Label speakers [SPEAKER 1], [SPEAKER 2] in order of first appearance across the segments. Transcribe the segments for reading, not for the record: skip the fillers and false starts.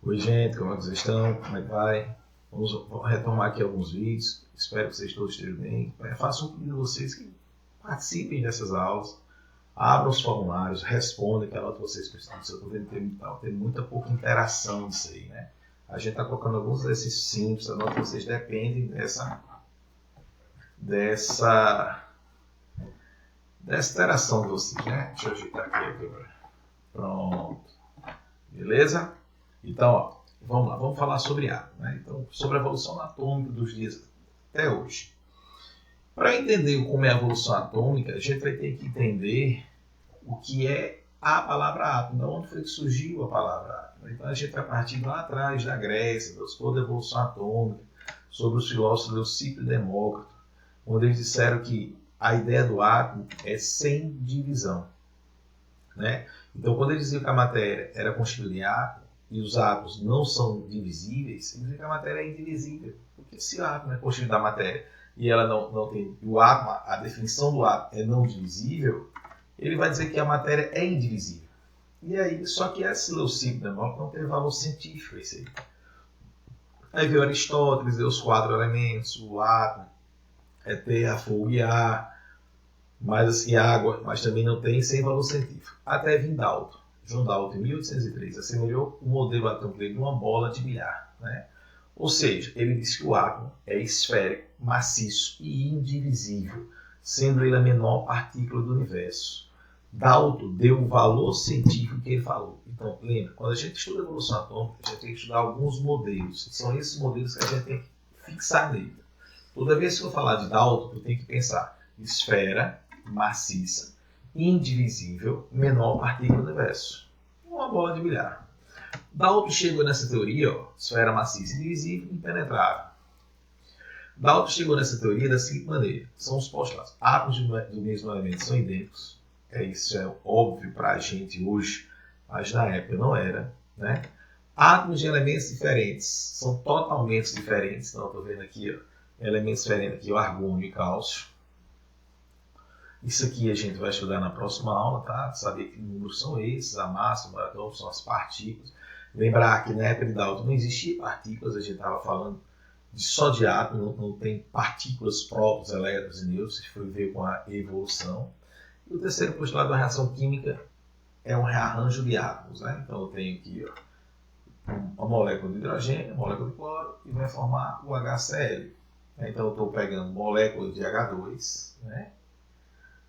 [SPEAKER 1] Oi, gente, como é que vocês estão? Como é que vai? Vamos retomar aqui alguns vídeos. Espero que vocês todos estejam bem. Faço um pedido a vocês que participem dessas aulas, abram os formulários, respondam, que a nota vocês precisam. Eu estou vendo que tem muita pouca interação nisso aí, né? A gente está colocando alguns exercícios simples, a nota vocês dependem dessa interação de vocês, né? Deixa eu ajeitar aqui a câmera. Pronto. Beleza? Então, ó, vamos lá, vamos falar sobre átomo, né? Então, sobre a evolução atômica dos dias até hoje. Para entender como é a evolução atômica, a gente vai ter que entender o que é a palavra átomo, de onde foi que surgiu a palavra átomo. Então, a gente vai partir lá atrás da Grécia, toda a evolução atômica, sobre os filósofos Leucipo e Demócrito, onde eles disseram que a ideia do átomo é sem divisão, né? Então, quando eles diziam que a matéria era constituída de átomo, e os átomos não são divisíveis, significa que a matéria é indivisível. Porque se o átomo é constituído da matéria e ela não tem. O átomo, a definição do átomo é não divisível, ele vai dizer que a matéria é indivisível. E aí, só que esse Leucipo não teve valor científico esse aí. Aí veio Aristóteles, deu os 4 elementos, o átomo é terra, fogo e ar, mas assim, água, mas também não tem sem valor científico. Até vir Dalton. João Dalton, em 1803, assemelhou o modelo atômico de uma bola de bilhar, né? Ou seja, ele disse que o átomo é esférico, maciço e indivisível, sendo ele a menor partícula do universo. Dalton deu o valor científico que ele falou. Então, lembra, quando a gente estuda a evolução atômica, a gente tem que estudar alguns modelos. São esses modelos que a gente tem que fixar nele. Toda vez que eu falar de Dalton, eu tenho que pensar esfera, maciça, indivisível, menor partícula do universo. Uma bola de bilhar. Dalton chegou nessa teoria, ó, esfera maciça, indivisível, impenetrável. Dalton chegou nessa teoria da seguinte maneira: são os postulados. Átomos do mesmo elemento são idênticos. Isso é óbvio para a gente hoje, mas na época não era, né? Átomos de elementos diferentes são totalmente diferentes. Então, estou vendo aqui, ó, elementos diferentes aqui, o argônio e cálcio. Isso aqui a gente vai estudar na próxima aula, tá? Saber que números são esses, a massa, o átomo, são as partículas. Lembrar que na época de Dalton não existia partículas, a gente estava falando só de átomo, não tem partículas, prótons, elétrons e nêutrons, isso foi ver com a evolução. E o terceiro postulado da reação química é um rearranjo de átomos, né? Então eu tenho aqui, ó, uma molécula de hidrogênio, uma molécula de cloro, e vai formar o HCl. Então eu estou pegando moléculas de H2, né?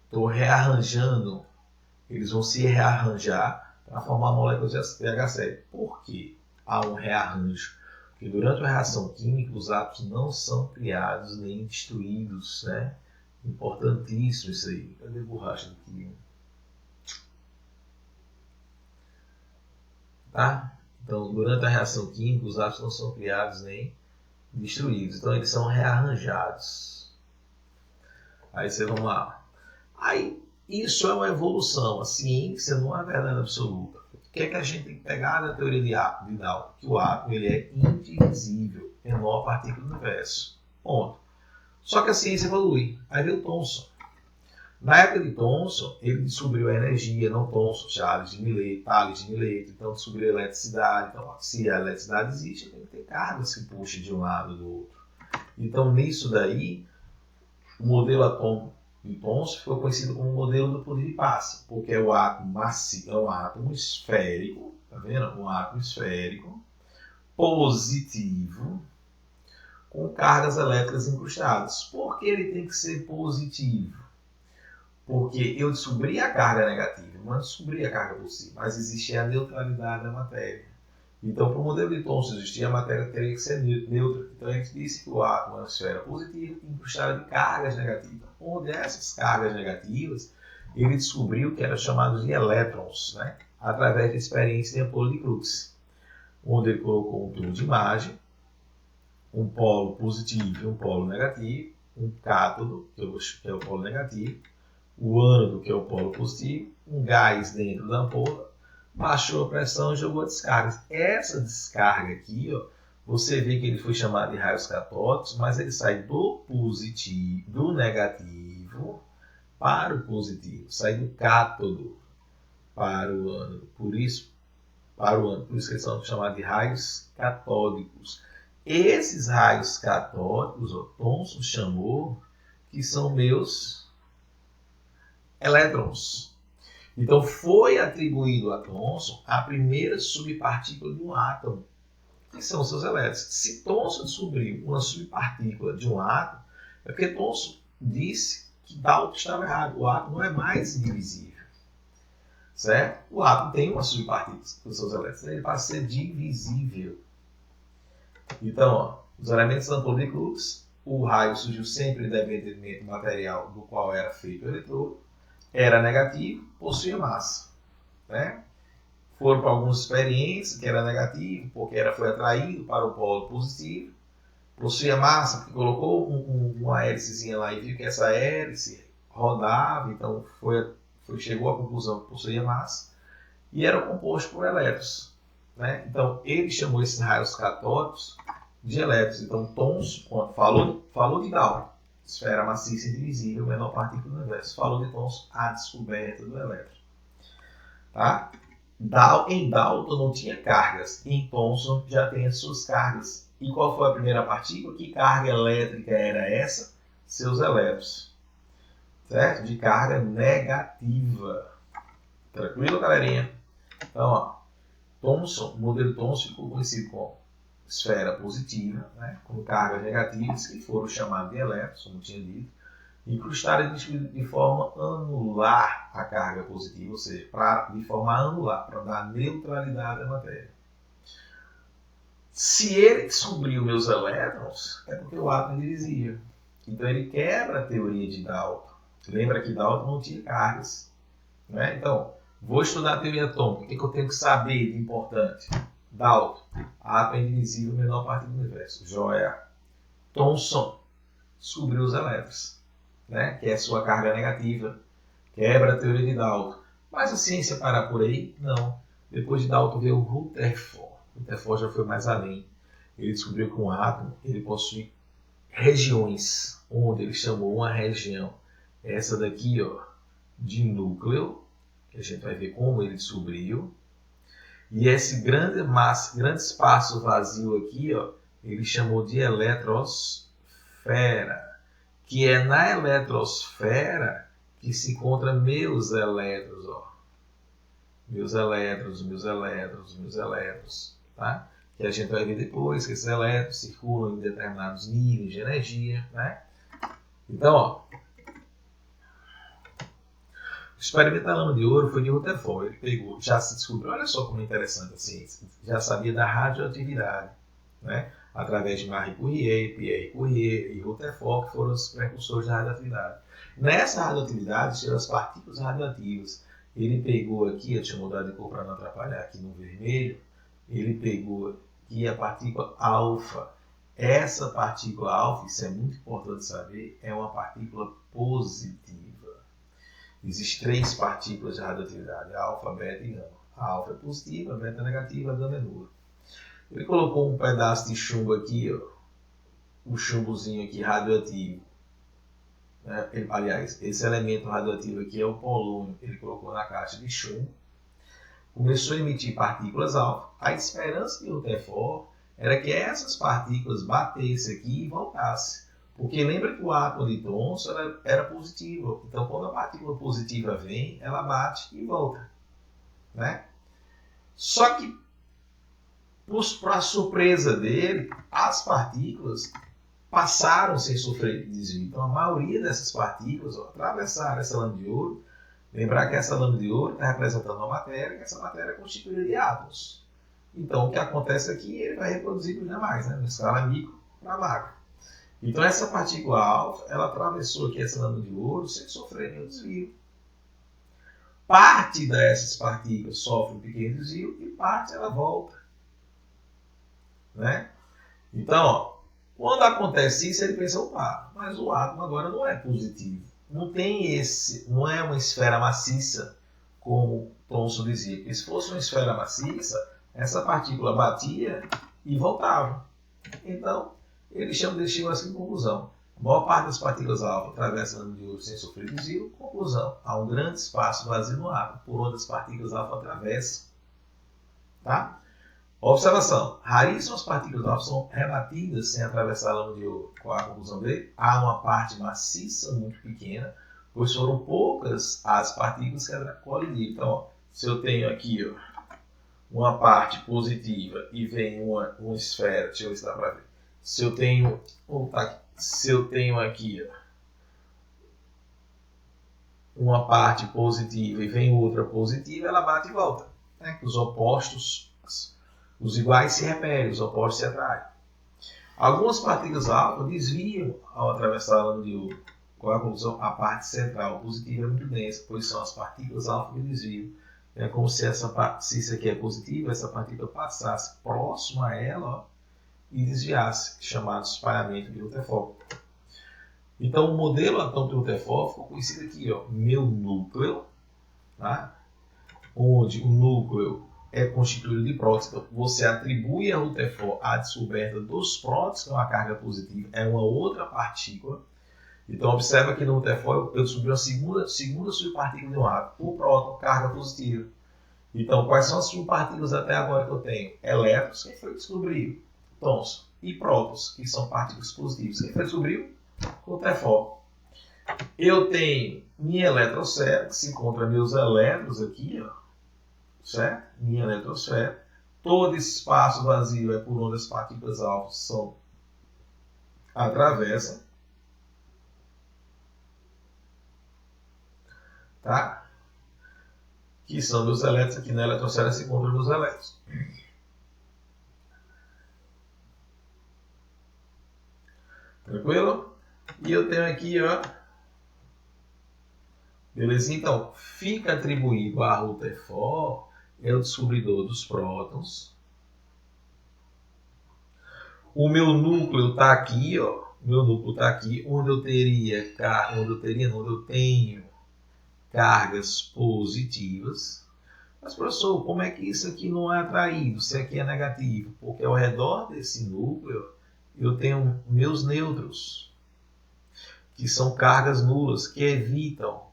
[SPEAKER 1] Estou rearranjando, eles vão se rearranjar para formar moléculas de HCl. Por que há um rearranjo? Porque durante a reação química os átomos não são criados nem destruídos, né? Importantíssimo isso aí. Cadê a borracha aqui? Tá? Então, durante a reação química os átomos não são criados nem destruídos. Então, eles são rearranjados. Aí você vamos lá. Aí, isso é uma evolução. A ciência não é verdade absoluta. O que é que a gente tem que pegar da teoria de Dalton? Que o átomo ele é indivisível, menor partícula do universo. Ponto. Só que a ciência evolui. Aí veio Thomson. Na época de Thomson, ele descobriu a energia, não Thomson, Tales de Mileto, então descobriu a eletricidade. Então, se a eletricidade existe, tem que ter cargas que puxem de um lado e do outro. Então, nisso daí, o modelo atômico de Thomson ficou conhecido como o modelo do poder de passe, porque é o átomo macio, é um átomo esférico, tá vendo? Um átomo esférico, positivo, com cargas elétricas incrustadas. Por que ele tem que ser positivo? Porque eu descobri a carga negativa, não descobri a carga positiva, mas existia a neutralidade da matéria. Então, para o modelo de Thomson existir, a matéria teria que ser neutra. Então, a gente disse que o átomo é uma esfera positiva incrustada de cargas negativas. Onde essas cargas negativas, ele descobriu que eram chamados de elétrons, né? Através da experiência de Ampolo de Crookes, onde ele colocou um tubo de imagem, um polo positivo e um polo negativo, um cátodo, que é o polo negativo, o ânodo, que é o polo positivo, um gás dentro da ampola, baixou a pressão e jogou a descarga. Essa descarga aqui, ó, você vê que ele foi chamado de raios catódicos, mas ele sai do positivo, do negativo para o positivo, sai do cátodo para o ânodo. Por isso, para o âmbito. Por isso que eles são chamados de raios catódicos. Esses raios catódicos, Thomson chamou que são meus elétrons. Então foi atribuído a Thomson a primeira subpartícula de um átomo, que são seus elétrons. Se Thomson descobriu uma subpartícula de um átomo, é porque Thomson disse que Dalton estava errado. O átomo não é mais indivisível. Certo? O átomo tem uma subpartícula com seus elétrons. Ele passa a ser divisível. Então, ó, os elementos da amplitude de Crookes, o raio surgiu sempre independentemente do material do qual era feito o eletrodo, era negativo, possuía massa. Né? Foram para algumas experiências que era negativo, porque foi atraído para o polo positivo, possuía massa, porque colocou uma hélicezinha lá e viu que essa hélice rodava, então chegou à conclusão que possuía massa, e era composto por elétrons. Né? Então, ele chamou esses raios catódicos de elétrons. Então, Thomson, quando falou de Dalton, esfera maciça indivisível, menor partícula do universo. Falou de Thomson, a descoberta do elétron. Tá? Em Dalton não tinha cargas, em Thomson já tem as suas cargas. E qual foi a primeira partícula? Que carga elétrica era essa? Seus elétrons. Certo? De carga negativa. Tranquilo, galerinha? Então, ó, Thomson, o modelo Thomson ficou conhecido como esfera positiva, né, com cargas negativas que foram chamadas de elétrons, como tinha dito, incrustadas de forma anular a carga positiva, ou seja, de forma anular, para dar neutralidade à matéria. Se ele descobriu meus elétrons, é porque o átomo é indivisível. Então ele quebra a teoria de Dalton. Lembra que Dalton não tinha cargas. Né? Então, vou estudar a teoria atômica. O que eu tenho que saber de importante? Dalton, átomo é indivisível, menor partícula do universo. Joia. Thomson descobriu os elétrons, né? Que é a sua carga negativa. Quebra a teoria de Dalton. Mas a ciência para por aí? Não. Depois de Dalton veio o Rutherford. Rutherford já foi mais além. Ele descobriu que um átomo ele possui regiões, onde ele chamou uma região, essa daqui, ó, de núcleo, que a gente vai ver como ele descobriu. E esse grande espaço vazio aqui, ó, ele chamou de eletrosfera, que é na eletrosfera que se encontram meus elétrons, ó. Meus elétrons, tá? Que a gente vai ver depois que esses elétrons circulam em determinados níveis de energia, né? Então, ó, o experimento da lâmina de ouro foi de Rutherford. Ele pegou, já se descobriu, olha só como é interessante a ciência, já sabia da radioatividade, né? Através de Marie Curie, Pierre Curie e Rutherford, que foram os precursores da radioatividade. Nessa radioatividade, tinham as partículas radioativas. Ele pegou aqui, eu tinha mudado de cor para não atrapalhar aqui no vermelho, ele pegou aqui a partícula alfa. Essa partícula alfa, isso é muito importante saber, é uma partícula positiva. Existem 3 partículas de radioatividade, alfa, beta e gama. A alfa é positiva, a beta é negativa, a gama é nula. Ele colocou um pedaço de chumbo aqui, ó, um chumbozinho aqui radioativo. Aliás, esse elemento radioativo aqui é o polônio. Ele colocou na caixa de chumbo, começou a emitir partículas alfa. A esperança de Rutherford era que essas partículas batessem aqui e voltassem. Porque lembra que o átomo de Thomson era positivo. Então, quando a partícula positiva vem, ela bate e volta. Né? Só que, para a surpresa dele, as partículas passaram sem sofrer desvio. Então, a maioria dessas partículas atravessaram essa lâmina de ouro. Lembrar que essa lâmina de ouro está representando uma matéria, que essa matéria é constituída de átomos. Então, o que acontece aqui, ele vai reproduzir os demais, né? Na escala micro para macro. Então, essa partícula alfa, ela atravessou aqui essa lâmina de ouro sem sofrer nenhum desvio. Parte dessas partículas sofre um pequeno desvio e parte ela volta. Né? Então, ó, quando acontece isso, ele pensa, opa, mas o átomo agora não é positivo. Não é uma esfera maciça, como Thomson dizia. Porque se fosse uma esfera maciça, essa partícula batia e voltava. Então, ele chegou a essa conclusão. A maior parte das partículas alfa atravessa a lâmina de ouro sem sofrer desvio. Conclusão, há um grande espaço vazio no átomo, por onde as partículas alfa atravessam. Tá? Observação. Raríssimas partículas alfa são rebatidas sem atravessar a lâmina de ouro. Qual a conclusão dele? Há uma parte maciça muito pequena, pois foram poucas as partículas que colidiram. Então, ó, se eu tenho aqui uma parte positiva e vem uma esfera, deixa eu ver se dá para ver. Se eu tenho aqui uma parte positiva e vem outra positiva, ela bate e volta. Né? Os opostos, os iguais se repelem, os opostos se atraem. Algumas partículas alfa desviam ao atravessar a lâmina de ouro. Qual é a conclusão? A parte central positiva é muito densa, pois são as partículas alfa que desviam. É como se se isso aqui é positivo, essa partícula passasse próximo a ela e desviasse, chamado espalhamento de Rutherford. Então, o modelo atômico de Rutherford ficou conhecido aqui, meu núcleo, tá? Onde o núcleo é constituído de prótons. Então, você atribui a Rutherford a descoberta dos prótons, que é uma carga positiva, é uma outra partícula. Então, observa que no Rutherford eu descobri uma segunda subpartícula de um átomo, o próton, carga positiva. Então, quais são as subpartículas até agora que eu tenho? Elétrons, quem foi que descobriu? Thomson. E prótons, que são partículas positivas. Quem foi que descobriu? Rutherford. Eu tenho minha eletrosfera, que se encontra meus elétrons aqui, certo? Minha eletrosfera. Todo esse espaço vazio é por onde as partículas alfa atravessam. Tá? Que são meus elétrons, aqui na eletrosfera se encontram meus elétrons. Tranquilo? E eu tenho aqui, beleza? Então, fica atribuído a Rutherford, é o descobridor dos prótons. O meu núcleo está aqui, Meu núcleo está aqui, onde eu tenho cargas positivas. Mas, professor, como é que isso aqui não é atraído? Se aqui é negativo? Porque ao redor desse núcleo eu tenho meus nêutrons, que são cargas nulas, que evitam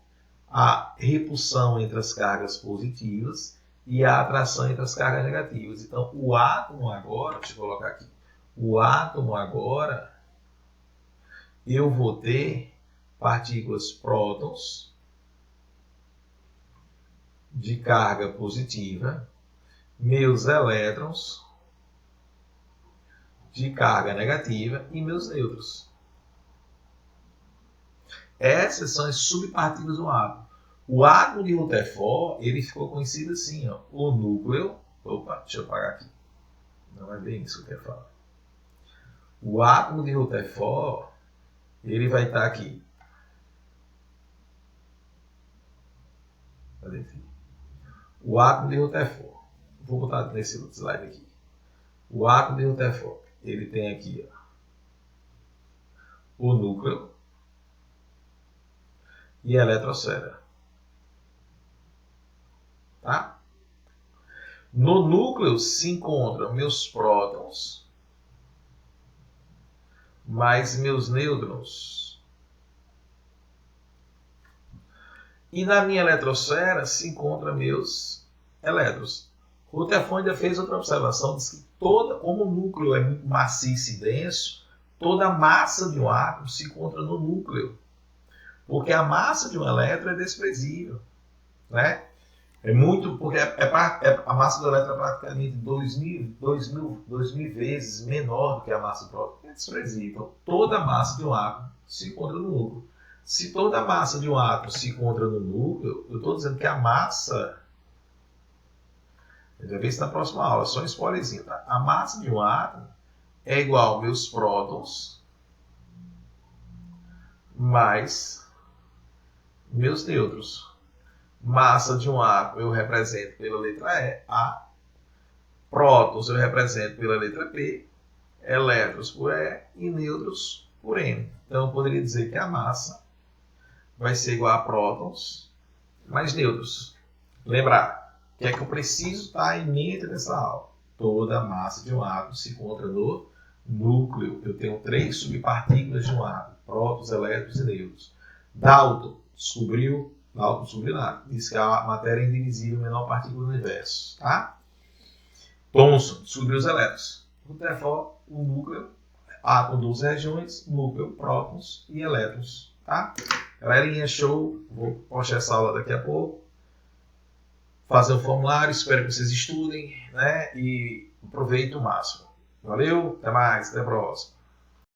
[SPEAKER 1] a repulsão entre as cargas positivas e a atração entre as cargas negativas. Então, o átomo agora, deixa eu colocar aqui, o átomo agora, eu vou ter partículas prótons de carga positiva, meus elétrons de carga negativa e meus nêutrons. Essas são as subpartículas do átomo. O átomo de Rutherford, ele ficou conhecido assim, o núcleo. Opa, deixa eu apagar aqui. Não é bem isso que eu falo. O átomo de Rutherford, ele vai estar aqui. Cadê aqui? O átomo de Rutherford. Vou botar nesse outro slide aqui. O átomo de Rutherford, ele tem aqui o núcleo e a eletrosfera. Tá? No núcleo se encontram meus prótons mais meus nêutrons. E na minha eletrosfera se encontram meus elétrons. Rutherford ainda fez outra observação, diz que como o núcleo é muito maciço e denso, toda a massa de um átomo se encontra no núcleo. Porque a massa de um elétron é desprezível. Né? É muito, porque a massa do elétron é praticamente 2.000 vezes menor do que a massa do próton. É desprezível. Então, toda a massa de um átomo se encontra no núcleo. Se toda a massa de um átomo se encontra no núcleo, eu estou dizendo que a massa... A gente vai ver isso na próxima aula, só um spoilerzinho, tá? A massa de um átomo é igual aos meus prótons mais meus nêutrons. Massa de um átomo eu represento pela letra E, A. Prótons eu represento pela letra P. Elétrons por E e nêutrons por N. Então eu poderia dizer que a massa vai ser igual a prótons mais nêutrons. Lembrar, o que é que eu preciso estar em mente nessa aula? Toda a massa de um átomo se encontra no núcleo. Eu tenho 3 subpartículas de um átomo: prótons, elétrons e nêutrons. Dalton descobriu nada. Diz que a matéria é indivisível, a menor partícula do universo. Tá? Thomson descobriu os elétrons. Rutherford, o núcleo, átomo, 12 regiões, núcleo, prótons e elétrons. Tá? Galerinha, show. Vou postar essa aula daqui a pouco. Fazer o formulário, espero que vocês estudem, né? E aproveitem o máximo. Valeu, até mais, até a próxima.